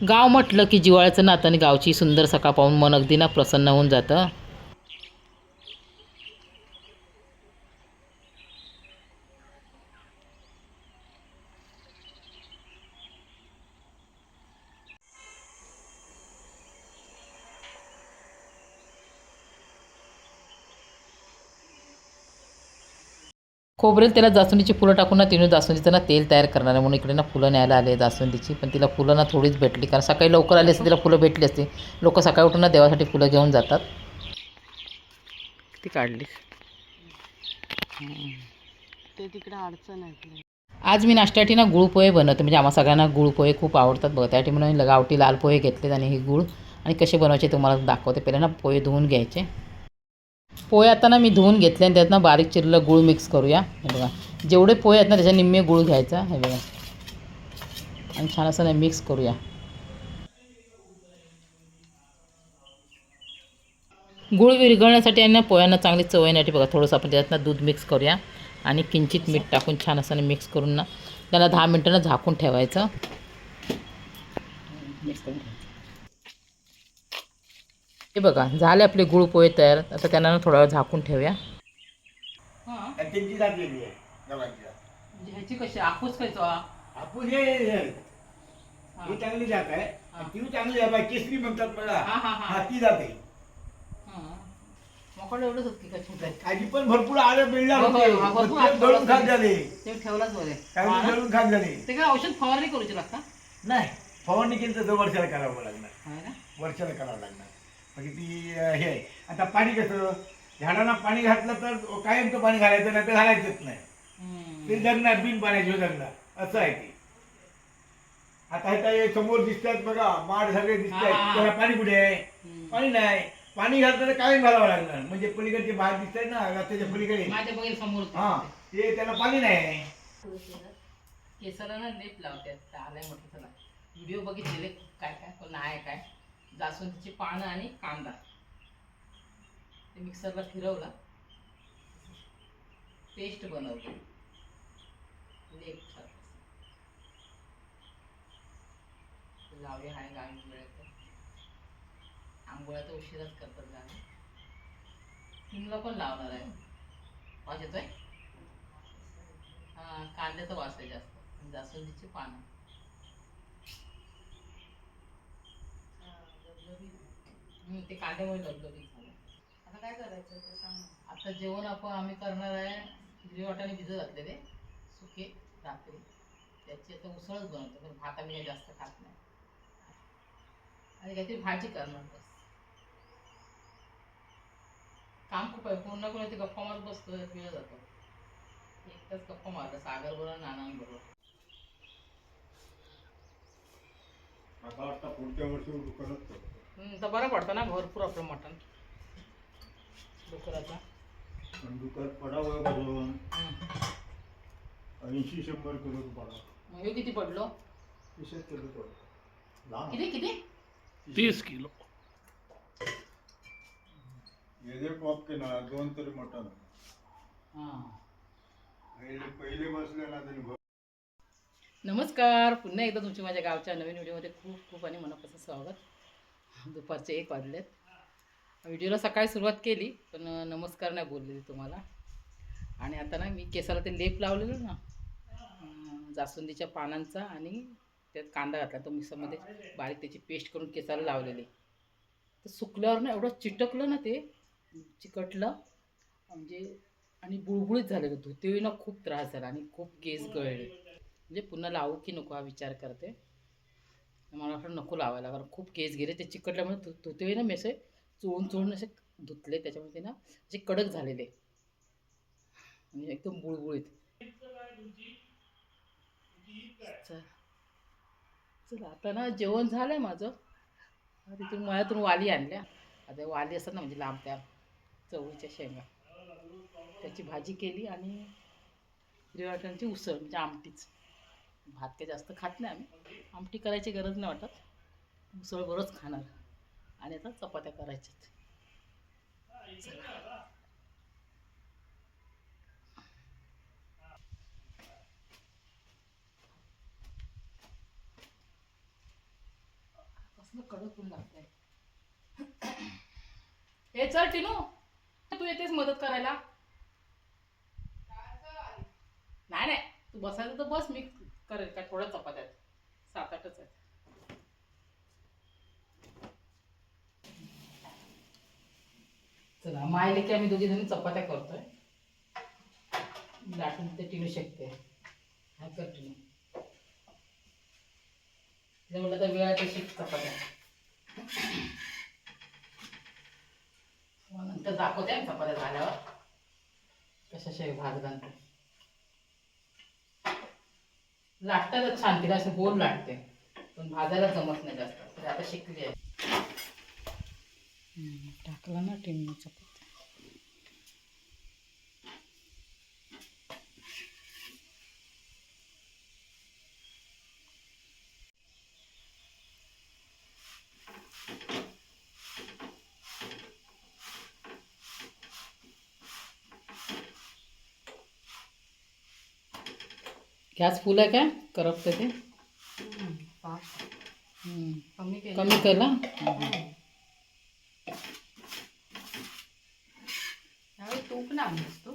गाव म्हटलं की जिव्हाळ्याचं नातं आणि गावची सुंदर सकाळ पाहून मन अगदी ना प्रसन्न होऊन जातं. खोबरेल त्याला जास्वंदीची फुलं टाकून ना तिने जास्वंदीचं ना तेल तयार करणार आहे म्हणून इकडे ना फुलं न्यायला आले जास्वंदीची. पण तिला फुलं ना थोडीच भेटली कारण सकाळी लवकर आली असते तिला फुलं भेटली असती. लोक सकाळी उठून ना देवासाठी फुलं घेऊन जातात. ती काढली. ते तिकडे अडचण आहे. आज मी नाश्त्यासाठी ना गुळ पोहे बनवते म्हणजे आम्हा सगळ्यांना गुळ पोहे खूप आवडतात बघा. त्यासाठी म्हणून गावठी लाल पोहे घेतलेत आणि हे गुळ आणि कसे बनवायचे तुम्हाला दाखवते. पहिले ना पोहे धुवून घ्यायचे. पोहे आता ना मी धुवून घेतले आणि त्यात ना बारीक चिरलेलं गूळ मिक्स करूया. हे बघा जेवढे पोहे आहेत ना त्याच्या निम्मे गूळ घ्यायचा. हे बघा आणि छान असं नाही मिक्स करूया. गूळ विरघळण्यासाठी आणि ना पोह्यांना चांगली चव येण्यासाठी बघा थोडंसं आपण त्यात ना दूध मिक्स करूया आणि किंचित मीठ टाकून छान असं मिक्स करून ना त्याला 10 मिनिटं झाकून ठेवायचं. हे बघा झाले आपले गूळ पोहे तयार. आता त्यांना ना थोडा वेळ झाकून ठेवूया. त्यांची जात वेगळी आहे गव्हाची जात. म्हणजे ह्याची कशी आपूस खायचो आपण ही चांगली जात आहे आणि ती चांगली आहे केसरी म्हणतात मला. हा ती जात आहे. मोकळं एवढंच होत की काय आधी पण भरपूर आलं मिळणार हो, होते. हो, भरपूर ते आलं. दळून खात झाले. ते ठेवलाच बरे काही दळून खात झाले. ते काय औषध फवारणी करूची लागता नाही फवारणी केली तर वर्षाला करावं लागणार. आहे ना. वर्षाला करावं लागणार म्हणजे ती हे आहे. आता पाणी कसं झाडांना पाणी घातलं तर कायमचं पाणी घालायचं नाही तर घालायचंच नाही. ते जगणार बिन पाण्याचे जगणार असं आहे ते. आता हे समोर दिसतात बघा माड सगळे दिसतात त्याला पाणी कुठे आहे. पाणी नाही. पाणी घातलं तर कायम घालावं लागणार म्हणजे पलीकडचे बाहेर दिसतात ना रस्त्याच्या पलीकडे माझ्या बघेल समोर हा ते त्याला पाणी नाही. केसाला ना लेप लावतात आलाय म्हटलं चला व्हिडिओ बघितलेले काय काय पण नाही काय जास्वंदीची पानं आणि कांदा ते मिक्सरला फिरवला पेस्ट बनवली लेप लावले हाय गावी वेळेत आंघोळ्या तर उशिराच करतात गावी. हिमला पण लावणार आहे. वास येतोय. हा कांद्याचा वास आहे जास्त जास्वंदीची पानं. ते कांद्यामुळे लवलवीत झालं. आता काय करायचं ते सांग. आता जेवण आम्ही करणार आहे. हिरवे वाटाणे भिजत घातलेले सुके रात्री त्याची आता उसळच बनवतो पण भात आम्ही काही जास्त खात नाही आणि काहीतरी भाजी करणार बस. काम खूप आहे पूर्ण करून ते गप्पा मारत बसतो वेळ जातो. एकटाच गप्पा मारला सागर बरोबर नानांबरोबर. आता वाटतं पुढच्या वर्षी दुकानात करतो. तर बरं पडतं ना भरपूर आपलं मटण डुकराचा. दुकान पडावं भरून 80-100 किलो पडा. मग हे किती पडलो. 30 किलो पडलं. किती किती 30 किलो. हे टॉप के ना 2 तरी मटण. हां पहिले बसले ना तरी. नमस्कार पुन्हा एकदा तुमची माझ्या गावच्या नवीन व्हिडिओमध्ये खूप खूप आणि मनापासून स्वागत. दुपारचे 1 वाजलेत. व्हिडिओला सकाळी सुरुवात केली पण नमस्कार नाही बोललेली तुम्हाला. आणि आता ना मी केसाला ते लेप लावलेलं ना जास्वंदीच्या पानांचा आणि त्यात कांदा घातला तो मिक्सरमध्ये बारीक त्याची पेस्ट करून केसाला लावलेली. तर सुकल्यावर ना एवढं चिटकलं ना ते चिकटलं म्हणजे आणि बुळबुळीत झालेलं धुते ना खूप त्रास झाला आणि खूप केस गळले. म्हणजे पुन्हा लावू की नको हा विचार करते. मला वाटतं नको लावायला कारण खूप केस गेले ते चिकटल्यामुळे धुते ना मी असे चोळून चोळून असे धुतले त्याच्यामुळे ते ना असे कडक झालेले म्हणजे एकदम बुळबुळीत. चला आता ना जेवण झालंय माझं. तिथून मळ्यातून वाली आणल्या. आता वाली असतात ना म्हणजे लांब त्या चवळीच्या शेंगा त्याची भाजी केली आणि हिरव्या वाटाण्याची उसळ म्हणजे आमटीच. भात काही जास्त खात नाही आम्ही. आमटी करायची गरज नाही वाटत. उसळ बरंच खाणार आणि आता चपात्या करायच्यात. चला असं कडक ऊन लागतंय. हे चल टिनू, तू येतेस मदत करायला? नाही नाही, तू बसायचं तर बस, मी करेल. काय थोड्या चपात्या आहेत, 7-8च आहेत. चला, मायले की आम्ही दोघी जणी चपात्या करतोय. लाटून ते टिनू शकते. हा कर टिनू. जेवढं तर वेळ आहे तशी चपात्या. मग नंतर दाखवते ना चपात्या झाल्यावर कशा शेव भात घालते. लाटतातच छान, तिला असं गोल लाटते, पण भाजायला जमत नाही जास्त. तर आता शिकली आहे. टाकला ना टिनू चपात्या. गॅस फुल आहे काय? करपतं ते. कमी केलं. कमी केला. त्यावेळी तूप ना आणलीस तू.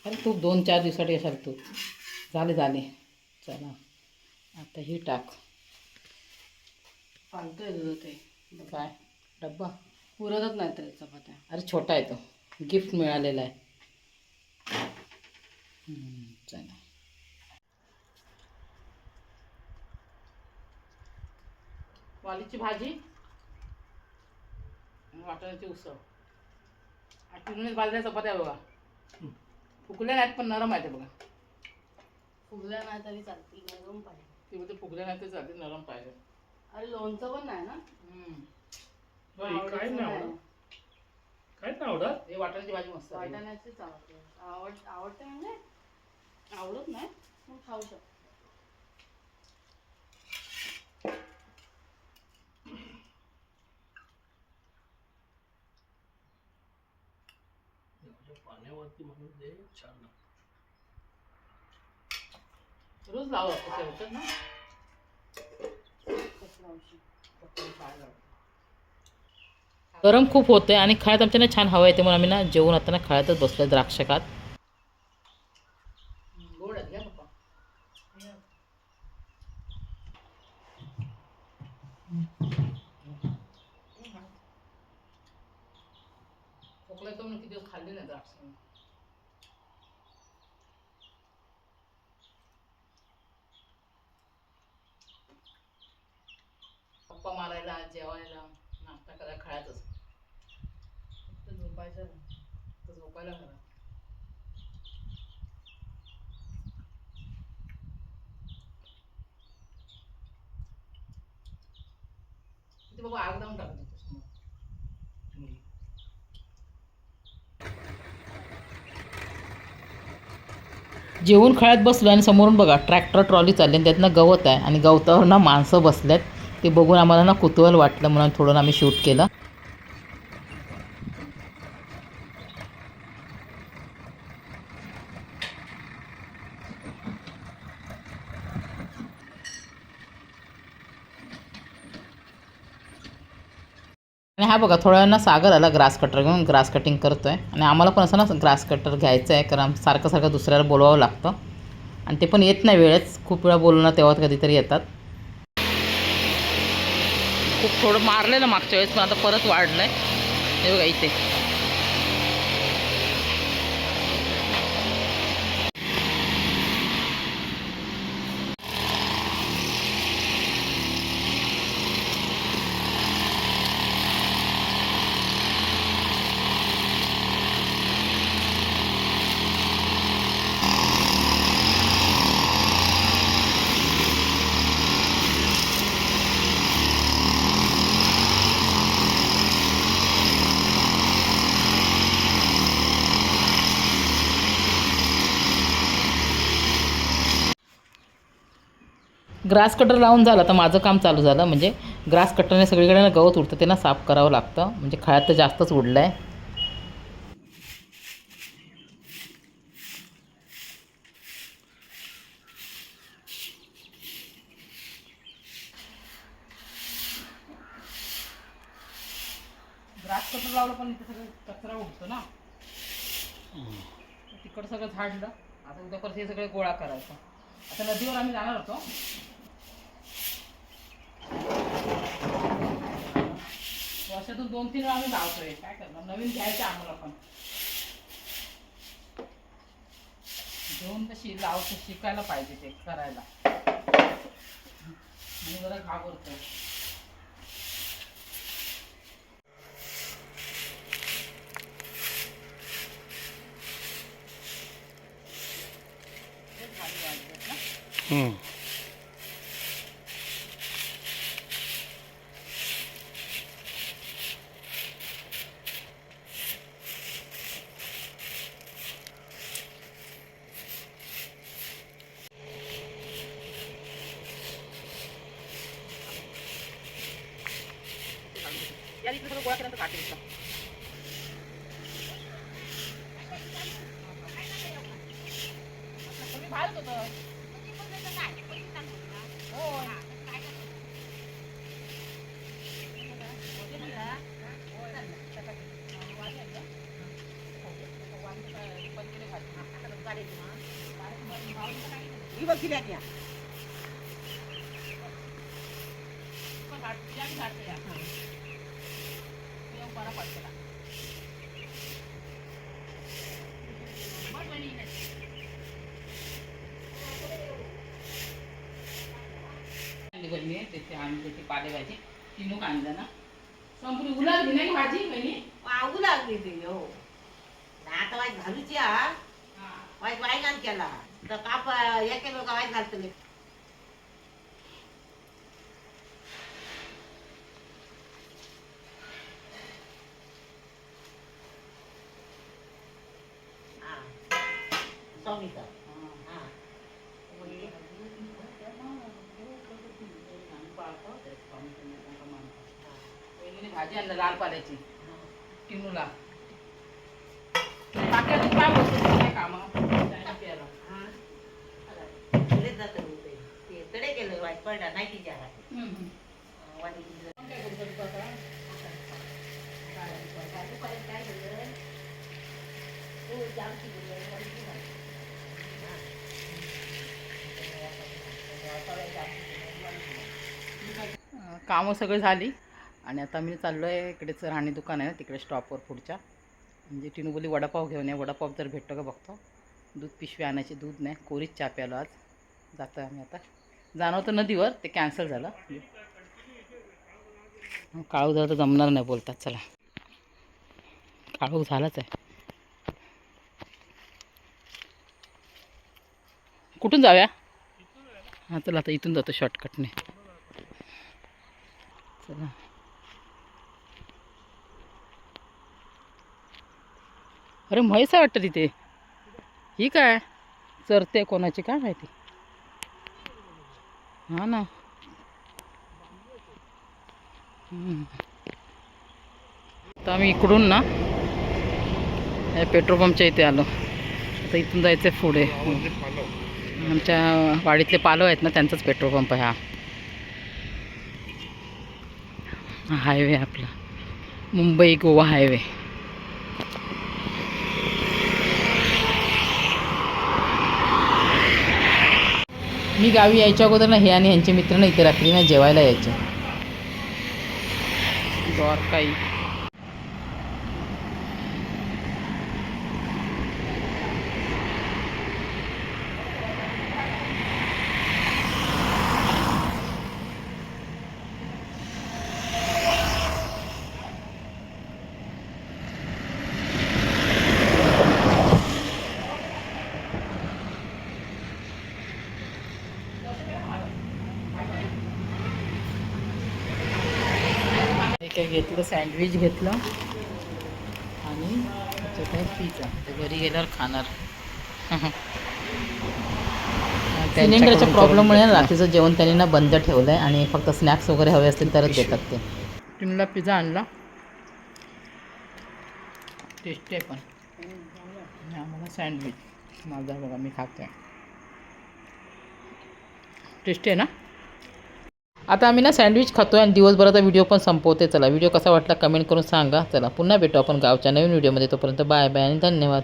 अरे तूप 2-4 दिवसासाठी असाल तूप. झाले चला, आता ही टाक. फालतोय तुझं ते. काय डब्बा? पुरतच नाही तर चपात्या. अरे छोटा आहे तो, गिफ्ट मिळालेला आहे. चला, वालीची भाजी, वाटाण्याची उसळ. टिनूने बाजऱ्या चपात्या बघा, फुकल्या नाहीत पण नरम आहेत बघा. फुगल्या नाही तरी चालतील, नरम पाहिजे. ते बोलते फुगल्या नाही तर चालते, नरम पाहिजे. अरे लोणचं पण नाही ना. काय नाही आवडत. हे वाटाण्याची भाजी मस्त आहे. वाटाण्याचीच आवडते. आवडते म्हणजे आवडत नाही पण खाऊ शकतो. पाण्यावरती म्हणून ते छान लागतं. रोज लावू शकतो ना. कसं औषध. गरम खूप होतंय आणि खायत आमच्या ना छान हवा येते, म्हणून आम्ही ना जेवण आता ना खायतच बसलोय द्राक्षकात. गोड आहेत घ्या पप्पा. खोकला येतो म्हणून किती दिवस खाल्ले नाही द्राक्ष. पप्पा मारायला, जेवायला, नाश्ता करायला खायचंच. फक्त झोपायचं नाही. तर झोपायला घरात. तिथे बाबा आग लावून टाकत होतो समोर. जेवून खेळत बसलो आणि समोरून बघा ट्रॅक्टर ट्रॉली चालली आणि त्यातनं गवत आहे आणि गवतावर ना माणसं बसल्यात. ते बघून आम्हाला ना कुतूहल वाटलं म्हणून थोडं आम्ही शूट केलं. आणि हा बघा थोड्या वेळानं सागर आला ग्रास कटर घेऊन, ग्रास कटिंग करतोय. आणि आम्हाला पण असं ना ग्रास कटर घ्यायचं आहे, कारण सारखं दुसऱ्याला बोलवावं लागतं आणि ते पण येत नाही वेळेस. खूप वेळा बोलवणार तेव्हा कधीतरी येतात. खूप थोडं मारलेलं मागच्या वेळेस, पण आता परत वाढलंय. हे बघा इथे ग्रास कटर लावून झालं. तर माझं काम चालू झालं, म्हणजे ग्रास कटरने सगळीकडे ना गवत उडतं ते ना साफ करावं लागतं. म्हणजे खळ्यात तर जास्तच उडलं आहे. रात कचरा लावलं पण इथे सगळं कचरा उडतो ना. तिकडं सगळं झाडलं. आता उद्या परत हे सगळे गोळा करायचं. आता नदीवर आम्ही जाणार होतो. वर्षातून 2-3 वेळा आम्ही लावतोय. काय करणार, नवीन घ्यायचं आम्हाला पण. घेऊन तशी लावतो, शिकायला पाहिजे ते करायला. मी जरा घाबरतो. या इकडे सगळं गोळा केल्यानंतर काटे दिसला. बाहेरच होतं. बहिणी तिथे आणली ती पालेभाजी तिनूक आणलं ना. संपूर्ण उलागली नाही भाजी बहिणी. वाहू लागली ती हो. आता वाईट घालूची हा वाईट वायगान केला तर काप एके लोक वाईट घालतले. सौमिता भाजी आणलं लाल पाल्याची टिनूला. टाक्यात काय होतं काय काम केलं. ते तडे केलं वाईट पडला नाही तिच्या कामं सगळं झाली आणि आता मी चाललो आहे इकडेच राहणी दुकान आहे ना तिकडे स्टॉपवर पुढच्या. म्हणजे टिनू बोली वडापाव घेऊन ये. वडापाव जर भेटतो का बघतो. दूध पिशवी आणायची, दूध नाही, कोरीच चहा प्यालो आज. जातो आम्ही आता. जाणं होतं नदीवर, ते कॅन्सल झालं. काळू झालं तर जमणार नाही बोलतात. चला काळू झालाच आहे. कुठून जाऊया? हां चला आता इथून जातो शॉर्टकटने. चला अरे म्हैस आहे वाटतं तिथे. ही काय चरते कोणाची काय माहिती. हा ना. तर आम्ही इकडून ना या पेट्रोल पंपच्या इथे आलो. आता इथून जायचं आहे पुढे. आमच्या वाडीतले पालव आहेत ना त्यांचाच पेट्रोल पंप आहे हा. हायवे आपला मुंबई गोवा हायवे. मी गावी यायच्या अगोदर ना हे आणि ह्यांचे मित्र ना इथे रात्री ना जेवायला यायचे. द्वारकाई काय घेतलं, सँडविच घेतलं आणि त्याच्यात आहे पिझ्झा. ते घरी गेल्यावर खाणार. सिलेंडरच्या प्रॉब्लेममुळे रात्रीचं जेवण त्यांनी ना बंद ठेवलं आहे आणि फक्त स्नॅक्स वगैरे हवे असतील तरच देतात ते. टिनूला पिझ्झा आणला. टेस्टी आहे पण. आम्हाला सँडविच माझा बघा मी खाते. टेस्टी आहे ना. आता आम्ही ना सँडविच खातो आहे आणि दिवसभराचा व्हिडिओ पण संपवते. चला व्हिडिओ कसा वाटला कमेंट करून सांगा. चला पुन्हा भेटू आपण गावच्या नवीन व्हिडिओमध्ये. तोपर्यंत बाय बाय आणि धन्यवाद.